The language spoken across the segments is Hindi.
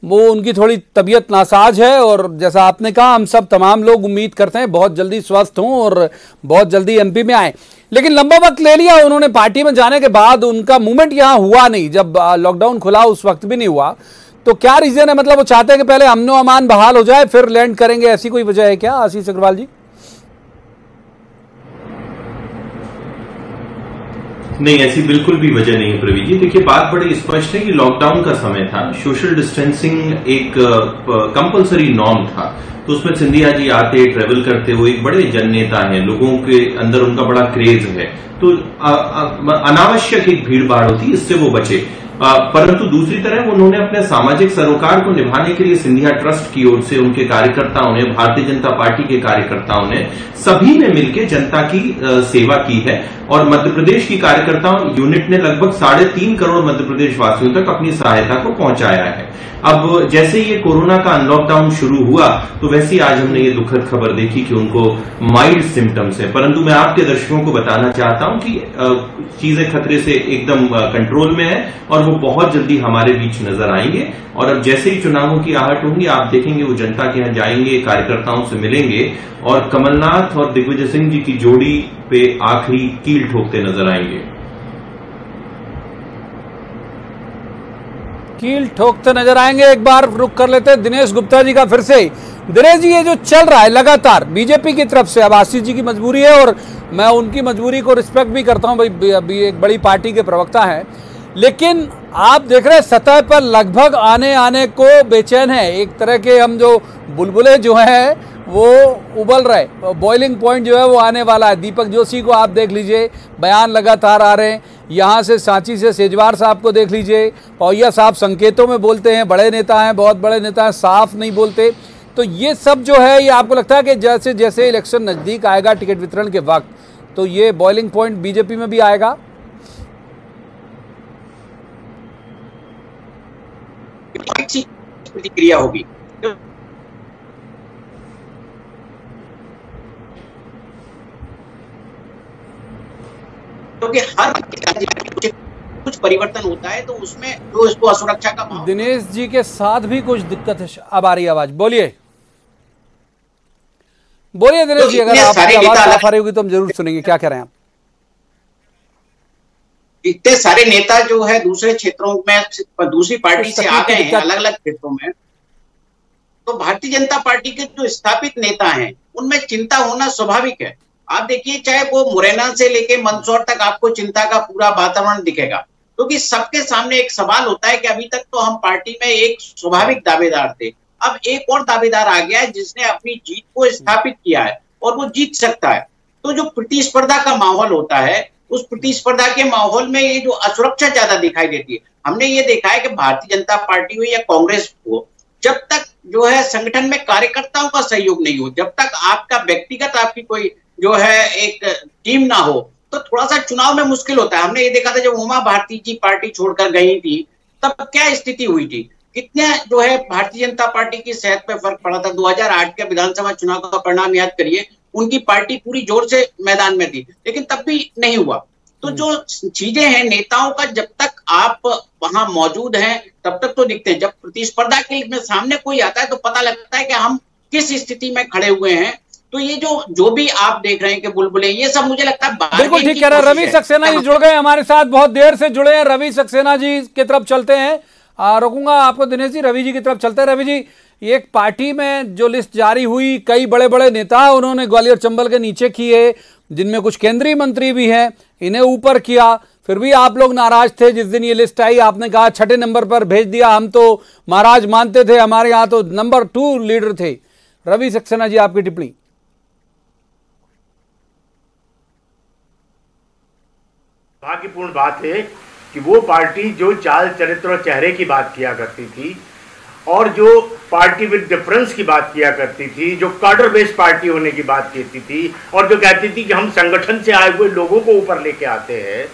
वो उनकी थोड़ी तबीयत नासाज है और जैसा आपने कहा हम सब तमाम लोग उम्मीद करते हैं बहुत जल्दी स्वस्थ हों और बहुत जल्दी एमपी में आए। लेकिन लंबा वक्त ले लिया उन्होंने पार्टी में जाने के बाद, उनका मूवमेंट यहाँ हुआ नहीं, जब लॉकडाउन खुला उस वक्त भी नहीं हुआ। तो क्या रीजन है? मतलब वो चाहते हैं कि पहले अमनो अमान बहाल हो जाए फिर लैंड करेंगे, ऐसी कोई वजह है क्या आशीष अग्रवाल जी? नहीं, ऐसी बिल्कुल भी वजह नहीं है प्रवीण जी। देखिए, बात बड़ी स्पष्ट है कि लॉकडाउन का समय था, सोशल डिस्टेंसिंग एक कंपलसरी नॉर्म था, तो उसमें सिंधिया जी आते ट्रेवल करते हुए एक बड़े जननेता हैं, लोगों के अंदर उनका बड़ा क्रेज है, तो अनावश्यक एक भीड़ भाड़ होती, इससे वो बचे। परंतु दूसरी तरफ उन्होंने अपने सामाजिक सरोकार को निभाने के लिए सिंधिया ट्रस्ट की ओर से उनके कार्यकर्ताओं ने, भारतीय जनता पार्टी के कार्यकर्ताओं ने, सभी ने मिलकर जनता की सेवा की है और मध्य प्रदेश की कार्यकर्ताओं यूनिट ने लगभग 3.5 करोड़ मध्य प्रदेश वासियों तक अपनी सहायता को पहुंचाया है। अब जैसे ये कोरोना का अनलॉकडाउन शुरू हुआ तो वैसे ही आज हमने ये दुखद खबर देखी कि उनको माइल्ड सिम्टम्स है, परंतु मैं आपके दर्शकों को बताना चाहता हूं कि चीजें खतरे से एकदम कंट्रोल में है और वो बहुत जल्दी हमारे बीच नजर आएंगे। और अब जैसे ही चुनावों की आहट होंगी आप देखेंगे वो जनता के यहां जाएंगे, कार्यकर्ताओं से मिलेंगे और कमलनाथ और दिग्विजय सिंह जी की जोड़ी पे आखिरी कील ठोकते नजर आएंगे। कील ठोकते नजर आएंगे। एक बार रुक कर लेते हैं दिनेश गुप्ता जी का फिर से। दिनेश जी, ये जो चल रहा है लगातार बीजेपी की तरफ से, अब आशीष जी की मजबूरी है और मैं उनकी मजबूरी को रिस्पेक्ट भी करता हूं, भाई अभी एक बड़ी पार्टी के प्रवक्ता हैं, लेकिन आप देख रहे हैं सतह पर लगभग आने को बेचैन है। एक तरह के हम जो बुलबुले जो हैं वो उबल रहे, बॉइलिंग पॉइंट जो है वो आने वाला है। दीपक जोशी को आप देख लीजिए, बयान लगातार आ रहे हैं, यहाँ से सांची से सेजवार साहब को देख लीजिए, पौया साहब संकेतों में बोलते हैं, बड़े नेता हैं, बहुत बड़े नेता हैं, साफ नहीं बोलते। तो ये सब जो है ये आपको लगता है कि जैसे जैसे इलेक्शन नज़दीक आएगा टिकट वितरण के वक्त, तो ये बॉइलिंग पॉइंट बीजेपी में भी आएगा? प्रतिक्रिया होगी क्योंकि हर कुछ परिवर्तन होता है तो उसमें जो इसको असुरक्षा का दिनेश जी के साथ भी कुछ दिक्कत है। अब आ रही आवाज, बोलिए दिनेश जी, अगर आपकी आवाज साफ आ रही होगी तो हम जरूर सुनेंगे। क्या कह रहे हैं आप? इतने सारे नेता जो है दूसरे क्षेत्रों में दूसरी पार्टी से आ गए हैं, अलग अलग क्षेत्रों में, तो भारतीय जनता पार्टी के जो स्थापित नेता हैं उनमें चिंता होना स्वाभाविक है। आप देखिए, चाहे वो मुरैना से लेके मंदसौर तक आपको चिंता का पूरा वातावरण दिखेगा, क्योंकि सबके सामने एक सवाल होता है कि अभी तक तो हम पार्टी में एक स्वाभाविक दावेदार थे, अब एक और दावेदार आ गया है जिसने अपनी जीत को स्थापित किया है और वो जीत सकता है। तो जो प्रतिस्पर्धा का माहौल होता है, उस प्रतिस्पर्धा के माहौल में ये जो असुरक्षा ज्यादा दिखाई देती है। हमने ये देखा है कि भारतीय जनता पार्टी हो या कांग्रेस हो, जब तक जो है संगठन में कार्यकर्ताओं का सहयोग नहीं हो, जब तक आपका व्यक्तिगत आपकी कोई जो है एक टीम ना हो, तो थोड़ा सा चुनाव में मुश्किल होता है। हमने ये देखा था जब उमा भारती जी पार्टी छोड़कर गई थी तब क्या स्थिति हुई थी, कितने जो है भारतीय जनता पार्टी की सेहत पे फर्क पड़ा था। 2008 के विधानसभा चुनाव का परिणाम याद करिए, उनकी पार्टी पूरी जोर से मैदान में थी, लेकिन तब भी नहीं हुआ। तो जो चीजें हैं नेताओं का, जब तक आप वहां मौजूद हैं तब तक तो दिखते हैं, जब प्रतिस्पर्धा के सामने कोई आता है तो पता लगता है कि हम किस स्थिति में खड़े हुए हैं। तो ये जो भी आप देख रहे हैं कि बुलबुले, ये सब मुझे लगता है बिल्कुल ठीक कह रहे हैं। रवि सक्सेना जी जुड़ गए हमारे साथ, बहुत देर से जुड़े हैं। रवि सक्सेना जी की तरफ चलते हैं, रोकूंगा आपको दिनेश जी, रवि जी की तरफ चलते हैं। रवि जी, एक पार्टी में जो लिस्ट जारी हुई, कई बड़े बड़े नेता उन्होंने ग्वालियर चंबल के नीचे किए, जिनमें कुछ केंद्रीय मंत्री भी हैं, इन्हें ऊपर किया, फिर भी आप लोग नाराज थे। जिस दिन ये लिस्ट आई आपने कहा 6ठे नंबर पर भेज दिया, हम तो महाराज मानते थे, हमारे यहाँ तो नंबर 2 लीडर थे। रवि सक्सेना जी, आपकी टिप्पणी। भाग्यपूर्ण बात है कि वो पार्टी जो चाल चरित्र और चेहरे की बात किया करती थी और जो पार्टी विद डिफरेंस की बात किया करती थी, जो कार्डर बेस्ड पार्टी होने की बात कहती थी और जो कहती थी कि हम संगठन से आए हुए लोगों को ऊपर लेके आते हैं,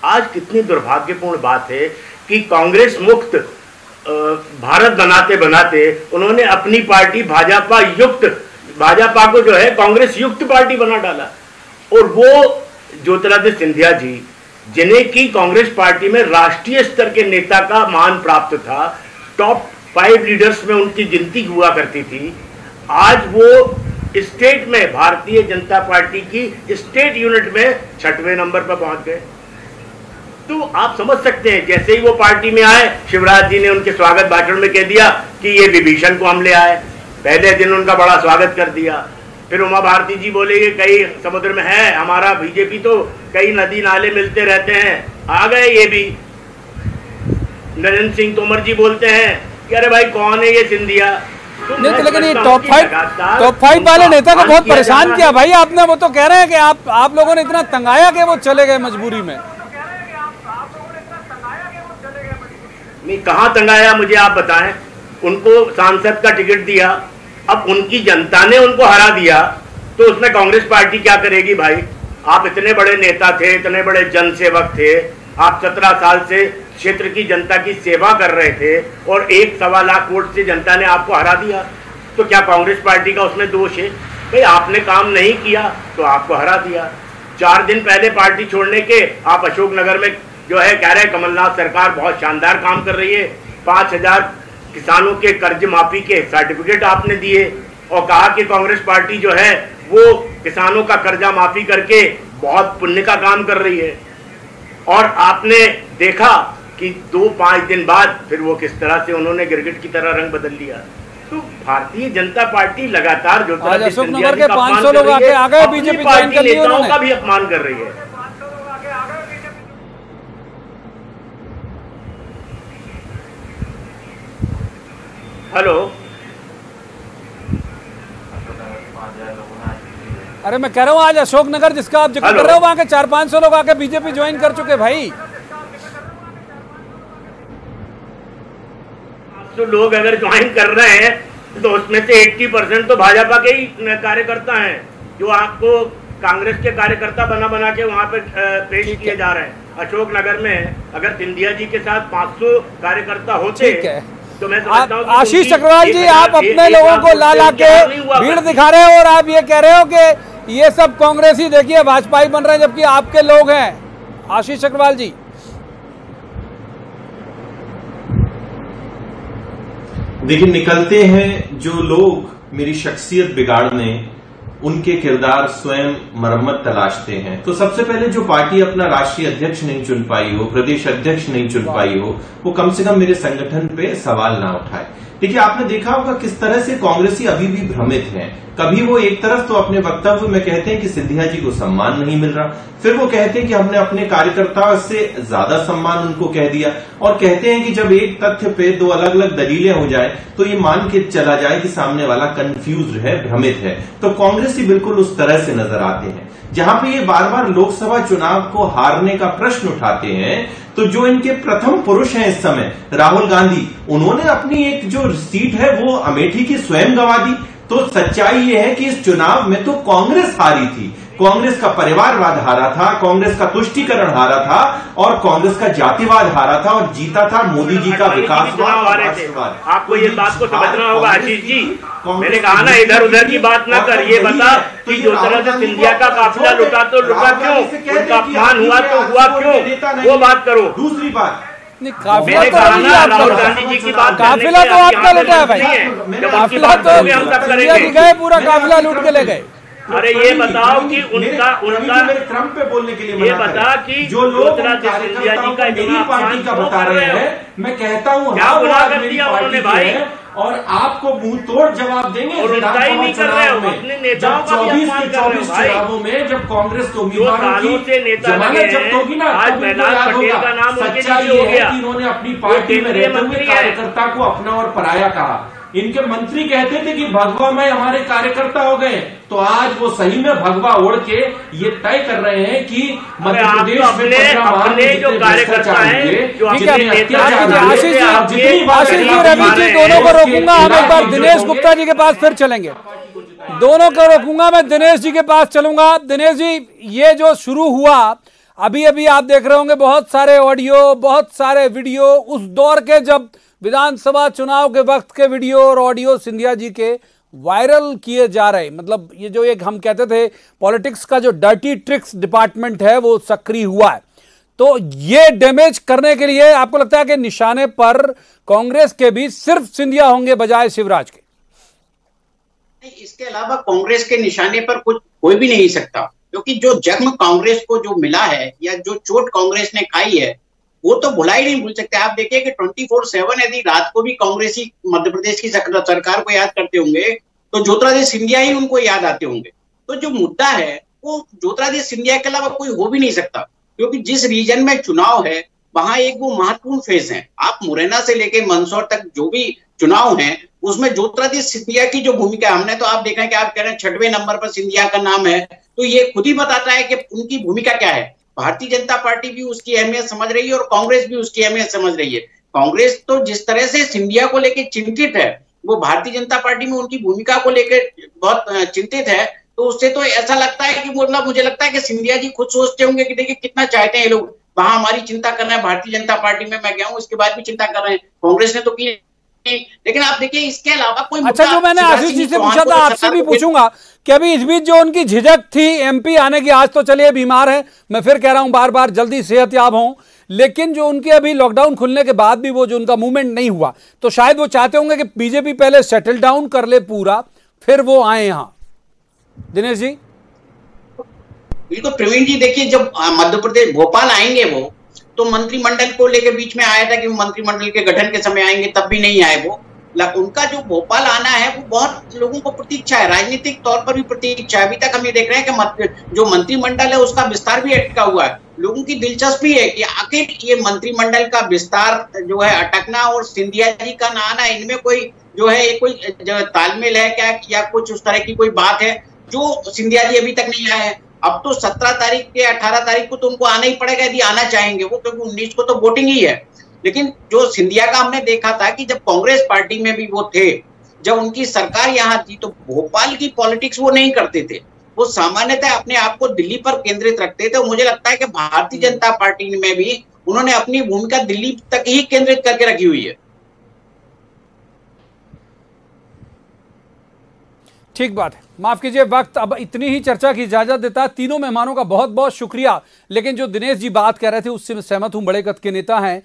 आज कितनी दुर्भाग्यपूर्ण बात है कि कांग्रेस मुक्त भारत बनाते बनाते उन्होंने अपनी पार्टी भाजपा को जो है कांग्रेस युक्त पार्टी बना डाला। और वो ज्योतिरादित्य सिंधिया जी, जिन्हें की कांग्रेस पार्टी में राष्ट्रीय स्तर के नेता का मान प्राप्त था, टॉप 5 लीडर्स में उनकी गिनती हुआ करती थी, आज वो स्टेट में भारतीय जनता पार्टी की स्टेट यूनिट में 6वें नंबर पर पहुंच गए। तो आप समझ सकते हैं, जैसे ही वो पार्टी में आए, शिवराज जी ने उनके स्वागत भाषण में कह दिया कि ये विभीषण को हम ले आए। पहले दिन उनका बड़ा स्वागत कर दिया। फिर उमा भारती जी बोले कि कई समुद्र में है हमारा बीजेपी, तो कई नदी नाले मिलते रहते हैं, आ गए ये भी। नरेंद्र सिंह तोमर जी बोलते हैं कि अरे भाई कौन है ये सिंधिया। नहीं तो लेकिन ये टॉप 5 वाले नेता को बहुत परेशान किया भाई आपने। वो तो कह रहे हैं कि आप लोगों ने इतना तंगाया कि वो चले गए मजबूरी में। नहीं, कहाँ तंगाया मुझे आप बताएं। उनको सांसद का टिकट दिया, अब उनकी जनता ने उनको हरा दिया, तो उसमें कांग्रेस पार्टी क्या करेगी भाई। आप इतने बड़े नेता थे, इतने बड़े जनसेवक थे, आप 17 साल से क्षेत्र की जनता की सेवा कर रहे थे और 1-1.25 लाख वोट से जनता ने आपको हरा दिया, तो क्या कांग्रेस पार्टी का उसमें दोष है? भाई आपने काम नहीं किया तो आपको हरा दिया। 4 दिन पहले पार्टी छोड़ने के आप अशोकनगर में जो है कह रहे हैं कमलनाथ सरकार बहुत शानदार काम कर रही है। 5000 किसानों के कर्ज माफी के सर्टिफिकेट आपने दिए और कहा कि कांग्रेस पार्टी जो है वो किसानों का कर्जा माफी करके बहुत पुण्य का काम कर रही है। और आपने देखा कि 2-5 दिन बाद फिर वो किस तरह से उन्होंने गिरगिट की तरह रंग बदल लिया। तो भारतीय जनता पार्टी लगातार जो अशोकनगर के 500 लोग आके आ गए, बीजेपी पार्टी नेताओं का भी अपमान कर रही है। हेलो, अरे मैं कह रहा हूँ आज अशोकनगर जिसका आप जिक्र कर रहे हो वहां के 400-500 लोग आके बीजेपी ज्वाइन कर चुके भाई। तो लोग अगर ज्वाइन कर रहे हैं तो उसमें से 80% तो भाजपा के ही कार्यकर्ता हैं, जो आपको कांग्रेस के कार्यकर्ता बना के वहां पे पेश किए जा रहे हैं। अशोकनगर में अगर सिंधिया जी के साथ 500 कार्यकर्ता होते तो मैं समझता हूं कि आशीष चक्रवाल जी आप अपने लोगों को ला के भीड़ दिखा रहे हो और आप ये कह रहे हो कि ये सब कांग्रेसी देखिए भाजपा बन रहे हैं, जबकि आपके लोग हैं। आशीष चक्रवाल जी, देखिए निकलते हैं जो लोग मेरी शख्सियत बिगाड़ने, उनके किरदार स्वयं मरम्मत तलाशते हैं। तो सबसे पहले जो पार्टी अपना राष्ट्रीय अध्यक्ष नहीं चुन पाई हो, प्रदेश अध्यक्ष नहीं चुन पाई हो, वो कम से कम मेरे संगठन पे सवाल ना उठाए। देखिए आपने देखा होगा किस तरह से कांग्रेसी अभी भी भ्रमित हैं। कभी वो एक तरफ तो अपने वक्तव्य में कहते हैं कि सिंधिया जी को सम्मान नहीं मिल रहा, फिर वो कहते हैं कि हमने अपने कार्यकर्ताओं से ज्यादा सम्मान उनको कह दिया, और कहते हैं कि जब एक तथ्य पे 2 अलग अलग दलीलें हो जाए तो ये मान के चला जाए कि सामने वाला कंफ्यूज है, भ्रमित है। तो कांग्रेसी बिल्कुल उस तरह से नजर आते हैं। जहां पे ये बार बार लोकसभा चुनाव को हारने का प्रश्न उठाते हैं, तो जो इनके प्रथम पुरुष हैं इस समय राहुल गांधी, उन्होंने अपनी एक जो सीट है वो अमेठी की स्वयं गंवा दी। तो सच्चाई ये है कि इस चुनाव में तो कांग्रेस हारी थी, कांग्रेस का परिवारवाद हारा था, कांग्रेस का तुष्टीकरण हारा था और कांग्रेस का जातिवाद हारा था, और जीता था मोदी जी का विकासवाद। आपको ये बात को समझना होगा आशीष जी। मैंने कहा ना इधर उधर की बात ना कर, ये बता कि जो तरह से सिंधिया का काफिला लुटा तो लुटा क्यों, उनका अपमान हुआ तो हुआ क्यों, वो बात करो। दूसरी बात, काफिला तो राहुल गांधी जी की बात, काफिला तो आपका लुटा है भाई, काफिला तो सिंधिया जी गए, पूरा काफिला लूट के ले गए। अरे ये बताओ कि उनका ट्रंप पे बोलने के लिए ये बता कि जो लोग सिंधिया जी का मेरी पार्टी का बता रहे हैं, मैं कहता हूँ क्या गुनाह कर दिया उन्होंने भाई, और आपको मुंह तोड़ जवाब देंगे। और उनका ही नहीं कर रहे हो, अपने नेताओं का भी अपमान कर रहे हो भाई। चुनावों में जब कांग्रेस के उम्मीदवारों से नेता लगे हैं, आज प्रहलाद पटेल का नाम उनके नीचे हो गया। इन्होंने अपनी पार्टी में रहते हुए कार्यकर्ता को अपना और पराया कहा। इनके मंत्री कहते थे कि भगवा में हमारे कार्यकर्ता हो गए, तो आज वो सही में भगवा ओढ़ के ये तय कर रहे हैं कि मध्य प्रदेश में अपने जो कार्यकर्ता हैं, आशीष जी रवि जी दोनों को रोकूंगा। हम एक बार दिनेश गुप्ता जी के पास फिर चलेंगे, दोनों को रोकूंगा। मैं दिनेश जी के पास चलूंगा। दिनेश जी, ये जो शुरू हुआ अभी अभी आप देख रहे होंगे बहुत सारे ऑडियो, बहुत सारे वीडियो, उस दौर के जब विधानसभा चुनाव के वक्त के वीडियो और ऑडियो सिंधिया जी के वायरल किए जा रहे। मतलब ये जो एक हम कहते थे पॉलिटिक्स का जो डर्टी ट्रिक्स डिपार्टमेंट है वो सक्रिय हुआ है। तो ये डैमेज करने के लिए आपको लगता है कि निशाने पर कांग्रेस के भी सिर्फ सिंधिया होंगे बजाय शिवराज के? इसके अलावा कांग्रेस के निशाने पर कुछ कोई भी नहीं सकता, क्योंकि जो जख्म कांग्रेस को जो मिला है या जो चोट कांग्रेस ने खाई है वो तो भुला ही नहीं भूल सकते। आप देखिए कि 24/7 यदि रात को भी कांग्रेसी मध्य प्रदेश की सरकार को याद करते होंगे तो ज्योतिरादित्य सिंधिया ही उनको याद आते होंगे। तो जो मुद्दा है वो ज्योतिरादित्य सिंधिया के अलावा कोई हो भी नहीं सकता, क्योंकि जिस रीजन में चुनाव है वहां एक वो महत्वपूर्ण फेज है। आप मुरैना से लेके मंदसौर तक जो भी चुनाव है उसमें ज्योतिरादित्य सिंधिया की जो भूमिका, हमने तो आप देख रहे हैं कि आप कह रहे हैं 6वें नंबर पर सिंधिया का नाम है, तो ये खुद ही बताता है कि उनकी भूमिका क्या है। भारतीय जनता पार्टी भी उसकी अहमियत समझ रही है और कांग्रेस भी उसकी अहमियत समझ रही है। कांग्रेस तो जिस तरह से सिंधिया को लेकर चिंतित है, वो भारतीय जनता पार्टी में उनकी भूमिका को लेकर बहुत चिंतित है। तो उससे तो ऐसा लगता है कि मतलब मुझे लगता है कि सिंधिया जी खुद सोचते होंगे कि देखिए कितना चाहते हैं ये लोग, वहां हमारी चिंता कर रहे हैं, भारतीय जनता पार्टी में मैं गया हूं इसके बाद भी चिंता कर रहे हैं, कांग्रेस ने तो की। लेकिन आप देखिए इसके अलावा कोई अच्छा, जो मैंने आशीष जी से पूछा था आपसे भी पूछूंगा कि अभी इस बीच जो उनकी झिझक थी एमपी आने की, आज तो चलिए बीमार है, मैं फिर कह रहा हूं बार बार जल्दी सेहतयाब हों, लेकिन जो उनके अभी लॉकडाउन खुलने के बाद भी वो जो उनका मूवमेंट नहीं हुआ, तो शायद वो चाहते होंगे कि बीजेपी पहले सेटल डाउन कर ले पूरा, फिर वो आए यहां। दिनेश जी? बिल्कुल प्रवीण जी, देखिए जब मध्य प्रदेश भोपाल आएंगे वो तो मंत्रिमंडल को लेकर बीच में आया था कि वो मंत्रिमंडल के गठन के समय आएंगे, तब भी नहीं आए वो। उनका जो भोपाल आना है वो बहुत लोगों को प्रतीक्षा है, राजनीतिक तौर पर भी प्रतीक्षा है। अभी तक हम ये देख रहे हैं कि जो मंत्रिमंडल है उसका विस्तार भी अटका हुआ है। लोगों की दिलचस्पी है कि आखिर ये मंत्रिमंडल का विस्तार जो है अटकना और सिंधिया जी का ना आना, इनमें कोई जो है कोई तालमेल है क्या, या कुछ उस तरह की कोई बात है जो सिंधिया जी अभी तक नहीं आए हैं। अब तो 17 तारीख के 18 तारीख को तो उनको आना ही पड़ेगा यदि आना चाहेंगे वो, क्योंकि 19 को तो वोटिंग ही है। लेकिन जो सिंधिया का हमने देखा था कि जब कांग्रेस पार्टी में भी वो थे, जब उनकी सरकार यहाँ थी, तो भोपाल की पॉलिटिक्स वो नहीं करते थे, वो सामान्यतः अपने आप को दिल्ली पर केंद्रित रखते थे। मुझे लगता है कि भारतीय जनता पार्टी में भी उन्होंने अपनी भूमिका दिल्ली तक ही केंद्रित करके रखी हुई है। ठीक बात है, माफ कीजिए, वक्त अब इतनी ही चर्चा की इजाजत देता है। तीनों मेहमानों का बहुत बहुत शुक्रिया, लेकिन जो दिनेश जी बात कह रहे थे उससे मैं सहमत हूं, बड़े कद के नेता हैं।